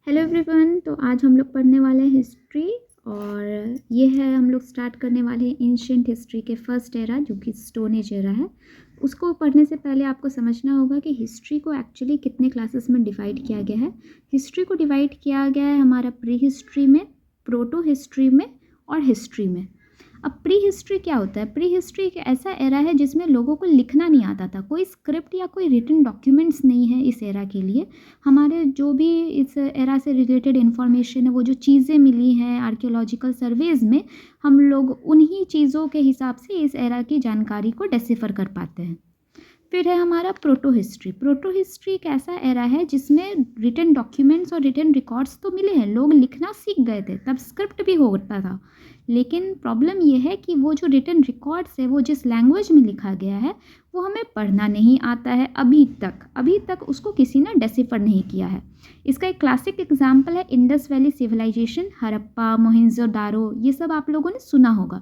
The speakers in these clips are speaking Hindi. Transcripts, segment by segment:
Hello everyone. तो आज हम लोग पढ़ने वाले हैं हिस्ट्री और ये है हम लोग स्टार्ट करने वाले हैं एंशिएंट हिस्ट्री के फर्स्ट एरा जो कि स्टोन एज एरा है। उसको पढ़ने से पहले आपको समझना होगा कि हिस्ट्री को एक्चुअली कितने क्लासेस में डिवाइड किया गया है। हिस्ट्री को डिवाइड किया गया है हमारा प्री हिस्ट्री में, प्रोटो हिस्ट्री में और हिस्ट्री में। अब प्री हिस्ट्री क्या होता है? प्री हिस्ट्री एक ऐसा एरा है जिसमें लोगों को लिखना नहीं आता था, कोई स्क्रिप्ट या कोई रिटन डॉक्यूमेंट्स नहीं है इस एरा के लिए। हमारे जो भी इस एरा से रिलेटेड इन्फॉर्मेशन है, वो जो चीज़ें मिली हैं आर्कियोलॉजिकल सर्वेज में, हम लोग उन्हीं चीज़ों के हिसाब से इस एरा की जानकारी को डेसिफर कर पाते हैं। फिर है हमारा प्रोटो हिस्ट्री। प्रोटो हिस्ट्री एक ऐसा एरा है जिसमें रिटन डॉक्यूमेंट्स और रिटन रिकॉर्ड्स तो मिले हैं, लोग लिखना सीख गए थे, तब स्क्रिप्ट भी होता था। लेकिन प्रॉब्लम ये है कि वो जो रिटन रिकॉर्ड्स है वो जिस लैंग्वेज में लिखा गया है वो हमें पढ़ना नहीं आता है अभी तक उसको किसी ने डेसिफर नहीं किया है। इसका एक क्लासिक एग्जाम्पल है Indus Valley Civilisation, Harappa, Mohenjodaro, ये सब आप लोगों ने सुना होगा।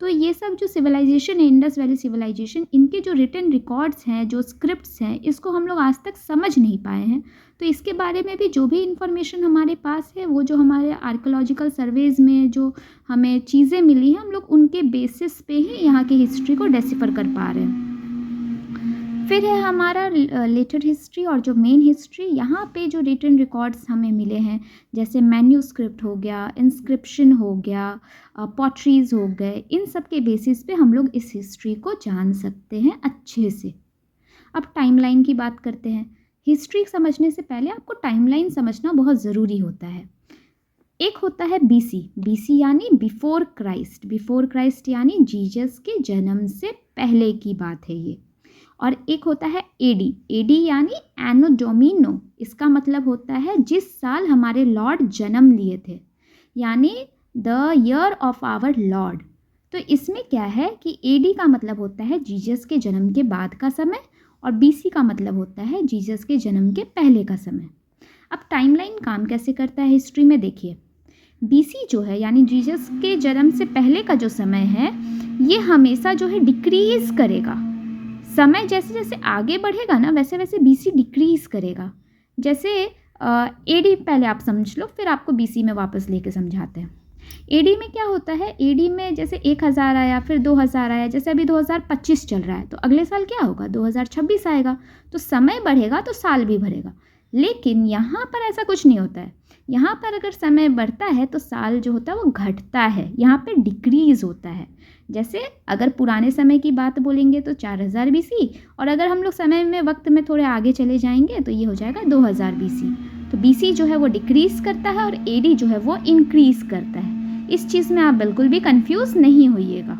तो ये सब जो सिविलाइजेशन है, इंडस वैली सिविलाइजेशन, इनके जो रिटन रिकॉर्ड्स हैं, जो स्क्रिप्ट्स हैं, इसको हम लोग आज तक समझ नहीं पाए हैं। तो इसके बारे में भी जो भी इंफॉर्मेशन हमारे पास है, वो जो हमारे आर्कियोलॉजिकल सर्वेज में जो हमें चीज़ें मिली हैं, हम लोग उनके बेसिस पे ही यहाँ की हिस्ट्री को डेसिफर कर पा रहे हैं। फिर है हमारा लेटर हिस्ट्री और जो मेन हिस्ट्री। यहाँ पे जो रिटन रिकॉर्ड्स हमें मिले हैं, जैसे मैन्यूस्क्रिप्ट हो गया, इंस्क्रिप्शन हो गया, पॉटरीज हो गए, इन सब के बेसिस पे हम लोग इस हिस्ट्री को जान सकते हैं अच्छे से। अब टाइमलाइन की बात करते हैं। हिस्ट्री समझने से पहले आपको टाइमलाइन समझना बहुत ज़रूरी होता है। एक होता है बीसी यानी बिफोर क्राइस्ट यानी जीसस के जन्म से पहले की बात है ये। और एक होता है एडी यानी एनो डोमिनो, इसका मतलब होता है जिस साल हमारे लॉर्ड जन्म लिए थे, यानी the year of our Lord. तो इसमें क्या है कि एडी का मतलब होता है जीसस के जन्म के बाद का समय और बीसी का मतलब होता है जीसस के जन्म के पहले का समय। अब टाइमलाइन काम कैसे करता है हिस्ट्री में, देखिए। बीसी जो है यानी जीसस के जन्म से पहले का जो समय है, ये हमेशा जो है डिक्रीज करेगा। समय जैसे जैसे आगे बढ़ेगा ना, वैसे वैसे बीसी डिक्रीज करेगा। जैसे एडी पहले आप समझ लो, फिर आपको बीसी में वापस लेके समझाते हैं। एडी में क्या होता है? एडी में जैसे 1000 आया, फिर 2000 आया, जैसे अभी 2025 चल रहा है, तो अगले साल क्या होगा? 2026 आएगा। तो समय बढ़ेगा तो साल भी बढ़ेगा। लेकिन यहाँ पर ऐसा कुछ नहीं होता है। यहाँ पर अगर समय बढ़ता है तो साल जो होता है वो घटता है, यहाँ पे डिक्रीज होता है। जैसे अगर पुराने समय की बात बोलेंगे तो 4000 बीसी, और अगर हम लोग समय में वक्त में थोड़े आगे चले जाएंगे तो ये हो जाएगा 2000 बीसी। तो बीसी जो है वो डिक्रीज करता है और एडी जो है वो इंक्रीज करता है। इस चीज़ में आप बिल्कुल भी कंफ्यूज नहीं होइएगा।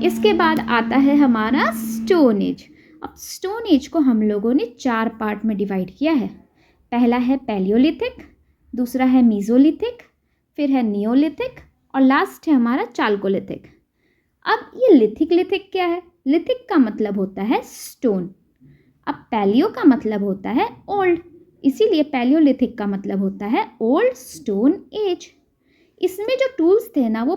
इसके बाद आता है हमारा स्टोन एज। अब स्टोन एज को हम लोगों ने 4 पार्ट में डिवाइड किया है। पहला है पैलियोलिथिक, दूसरा है मीजोलिथिक, फिर है नियोलिथिक और लास्ट है हमारा चाल्कोलिथिक। अब ये लिथिक क्या है? लिथिक का मतलब होता है स्टोन। अब पैलियो का मतलब होता है ओल्ड, इसीलिए पैलियोलिथिक का मतलब होता है ओल्ड स्टोन एज। इसमें जो टूल्स थे ना, वो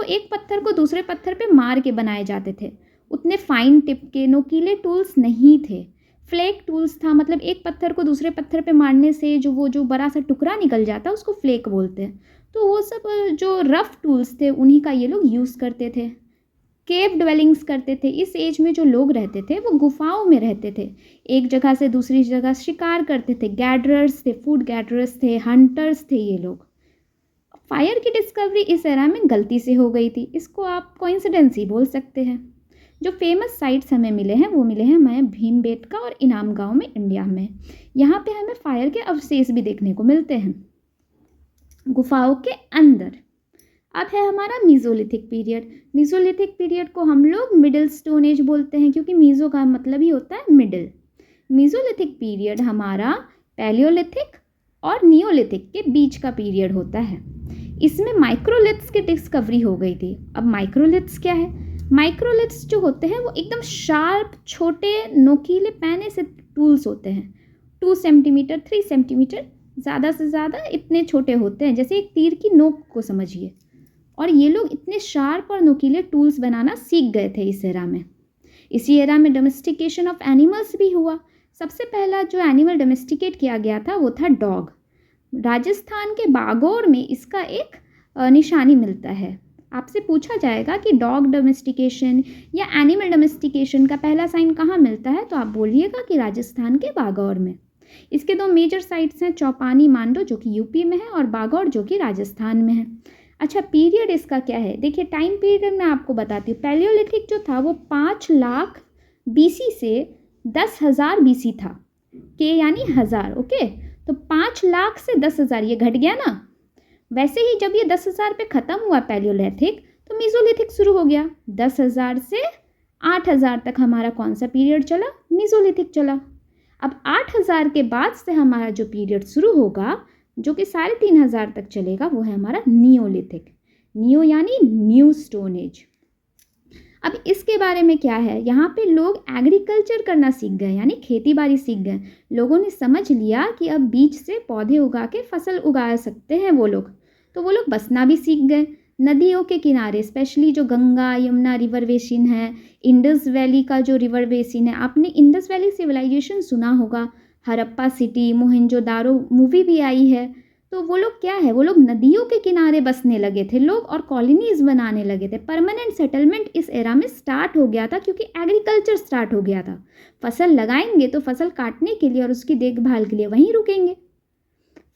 एक पत्थर को दूसरे पत्थर पे मार के बनाए जाते थे। उतने फाइन टिप के नोकीले टूल्स नहीं थे। फ्लेक टूल्स था, मतलब एक पत्थर को दूसरे पत्थर पे मारने से जो बड़ा सा टुकड़ा निकल जाता है उसको फ्लेक बोलते हैं। तो वो सब जो रफ टूल्स थे उन्हीं का ये लोग यूज़ करते थे। केव ड्वेलिंग्स करते थे। इस एज में जो लोग रहते थे वो गुफाओं में रहते थे, एक जगह से दूसरी जगह शिकार करते थे। गैदरर्स थे, फूड गैदरर्स थे, हंटर्स थे ये लोग। फायर की डिस्कवरी इस एरा में गलती से हो गई थी, इसको आप कोइंसिडेंस ही बोल सकते हैं। जो फेमस साइट्स हमें मिले हैं वो मिले हैं हमें भीमबेटका और इनाम गांव में, इंडिया में। यहाँ पे हमें फायर के अवशेष भी देखने को मिलते हैं गुफाओं के अंदर। अब है हमारा मीजोलिथिक पीरियड। मीजोलिथिक पीरियड को हम लोग मिडिल स्टोन एज बोलते हैं, क्योंकि मीजो का मतलब ही होता है मिडिल। मीजोलिथिक पीरियड हमारा पैलियोलिथिक और नियोलिथिक के बीच का पीरियड होता है। इसमें माइक्रोलिथ्स की डिस्कवरी हो गई थी। अब माइक्रोलिथ्स क्या है? माइक्रोलिथ्स जो होते हैं वो एकदम शार्प, छोटे, नोकीले पैने से टूल्स होते हैं। 2 सेंटीमीटर, 3 सेंटीमीटर, ज़्यादा से ज़्यादा इतने छोटे होते हैं, जैसे एक तीर की नोक को समझिए। और ये लोग इतने शार्प और नोकीले टूल्स बनाना सीख गए थे इस एरा में। इसी एरा में डोमेस्टिकेशन ऑफ एनिमल्स भी हुआ। सबसे पहला जो एनिमल डोमेस्टिकेट किया गया था वो था डॉग। राजस्थान के बागौर में इसका एक निशानी मिलता है। आपसे पूछा जाएगा कि डॉग डोमेस्टिकेशन या एनिमल डोमेस्टिकेशन का पहला साइन कहाँ मिलता है, तो आप बोलिएगा कि राजस्थान के बागौर में। इसके दो मेजर साइट्स हैं, चौपानी मांडो जो कि यूपी में है और बागौर जो कि राजस्थान में है। अच्छा, पीरियड इसका क्या है, देखिए टाइम पीरियड मैं आपको बताती हूँ। पैलियोलिथिक जो था वो 5 लाख BC से 10,000 BC था, के यानी 1000। ओके, तो 5 लाख से 10,000 ये घट गया ना। वैसे ही जब ये 10,000 पे ख़त्म हुआ पैलियोलिथिक, तो मीज़ोलिथिक शुरू हो गया। 10,000 से 8,000 तक हमारा कौन सा पीरियड चला, मीज़ोलिथिक चला। अब 8,000 के बाद से हमारा जो पीरियड शुरू होगा जो कि 3,500 तक चलेगा, वो है हमारा नियोलिथिक। नियो यानी न्यू स्टोन एज। अब इसके बारे में क्या है, यहाँ पे लोग एग्रीकल्चर करना सीख गए, यानी खेती बाड़ी सीख गए। लोगों ने समझ लिया कि अब बीज से पौधे उगा के फसल उगा सकते हैं वो लोग, तो वो लोग बसना भी सीख गए। नदियों के किनारे, स्पेशली जो गंगा यमुना रिवर बेसिन है, इंडस वैली का जो रिवर बेसिन है, आपने इंडस वैली सिविलाइजेशन सुना होगा, हड़प्पा सिटी, मोहनजोदारो मूवी भी आई है। तो वो लोग क्या है, वो लोग नदियों के किनारे बसने लगे थे लोग और कॉलोनीज बनाने लगे थे। परमानेंट सेटलमेंट इस एरा में स्टार्ट हो गया था क्योंकि एग्रीकल्चर स्टार्ट हो गया था। फसल लगाएंगे तो फसल काटने के लिए और उसकी देखभाल के लिए वहीं रुकेंगे।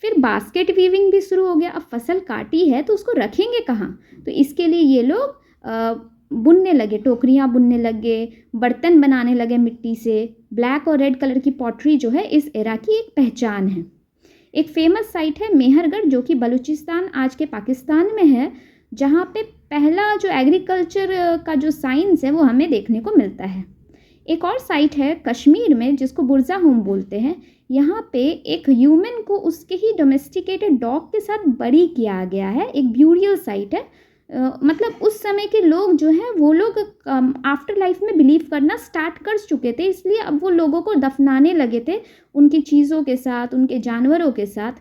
फिर बास्केट वीविंग भी शुरू हो गया। अब फसल काटी है तो उसको रखेंगे कहाँ, तो इसके लिए ये लोग बुनने लगे, टोकरियाँ बुनने लगे, बर्तन बनाने लगे मिट्टी से। ब्लैक और रेड कलर की पॉटरी जो है इस एरा की एक पहचान है। एक फेमस साइट है मेहरगढ़ जो कि बलूचिस्तान आज के पाकिस्तान में है, जहाँ पे पहला जो एग्रीकल्चर का जो साइंस है वो हमें देखने को मिलता है। एक और साइट है कश्मीर में जिसको बुर्जा होम बोलते हैं। यहाँ पे एक ह्यूमन को उसके ही डोमेस्टिकेटेड डॉग के साथ बरी किया गया है, एक ब्यूरियल साइट है। मतलब उस समय के लोग जो हैं वो लोग आफ्टर लाइफ में बिलीव करना स्टार्ट कर चुके थे, इसलिए अब वो लोगों को दफनाने लगे थे उनकी चीज़ों के साथ, उनके जानवरों के साथ।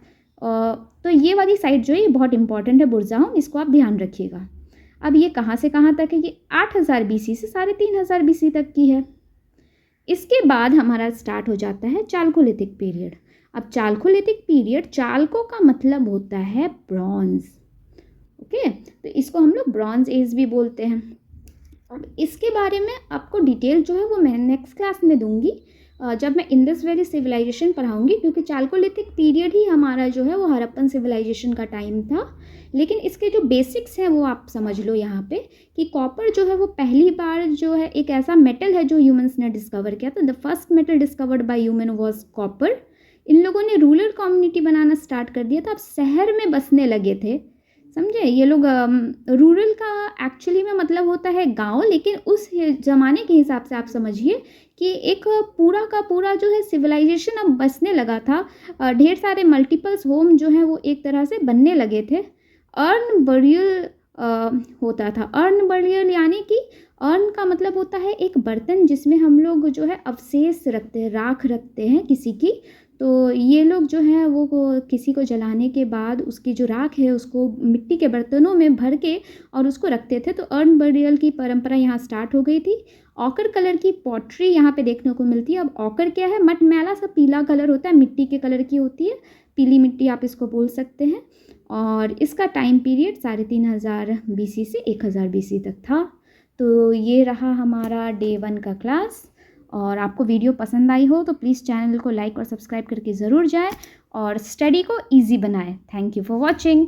तो ये वाली साइट जो है ये बहुत इंपॉर्टेंट है, बुर्जा होम, इसको आप ध्यान रखिएगा। अब ये कहाँ से कहाँ तक है, ये 8,000 BC से 3,500 BC तक की है। इसके बाद हमारा स्टार्ट हो जाता है चाल्कोलिथिक पीरियड। अब चाल्कोलिथिक पीरियड, चाल्को का मतलब होता है ब्रॉन्ज। ओके, तो इसको हम लोग ब्रॉन्ज एज भी बोलते हैं। अब इसके बारे में आपको डिटेल जो है वो मैं नेक्स्ट क्लास में दूंगी जब मैं इंडस वैली सिविलाइजेशन पढ़ाऊंगी, क्योंकि चाल्कोलिथिक पीरियड ही हमारा जो है वो हड़प्पन सिविलाइजेशन का टाइम था। लेकिन इसके जो बेसिक्स हैं वो आप समझ लो यहाँ पे कि कॉपर जो है वो पहली बार जो है एक ऐसा मेटल है जो ह्यूमंस ने डिस्कवर किया था। The first metal discovered by human was copper. इन लोगों ने रूरल कम्युनिटी बनाना स्टार्ट कर दिया था, अब शहर में बसने लगे थे, समझे। ये लोग रूरल का एक्चुअली में मतलब होता है गांव, लेकिन उस ज़माने के हिसाब से आप समझिए कि एक पूरा का पूरा जो है सिविलाइजेशन अब बसने लगा था। ढेर सारे मल्टीपल्स होम जो हैं वो एक तरह से बनने लगे थे। अर्न बरियल होता था। अर्न बरियल यानी कि अर्न का मतलब होता है एक बर्तन जिसमें हम लोग जो है अवशेष रखते हैं, राख रखते हैं किसी की। तो ये लोग जो हैं वो किसी को जलाने के बाद उसकी जो राख है उसको मिट्टी के बर्तनों में भर के और उसको रखते थे। तो अर्न बरियल की परंपरा यहाँ स्टार्ट हो गई थी। ऑकर कलर की पॉटरी यहाँ पे देखने को मिलती है। अब ऑकर क्या है, मटमैला सा पीला कलर होता है, मिट्टी के कलर की होती है, पीली मिट्टी आप इसको बोल सकते हैं। और इसका टाइम पीरियड 3,500 BC से 1,000 BC तक था। तो ये रहा हमारा डे 1 का क्लास। और आपको वीडियो पसंद आई हो तो प्लीज़ चैनल को लाइक और सब्सक्राइब करके ज़रूर जाएं और स्टडी को इजी बनाएं। Thank you for watching.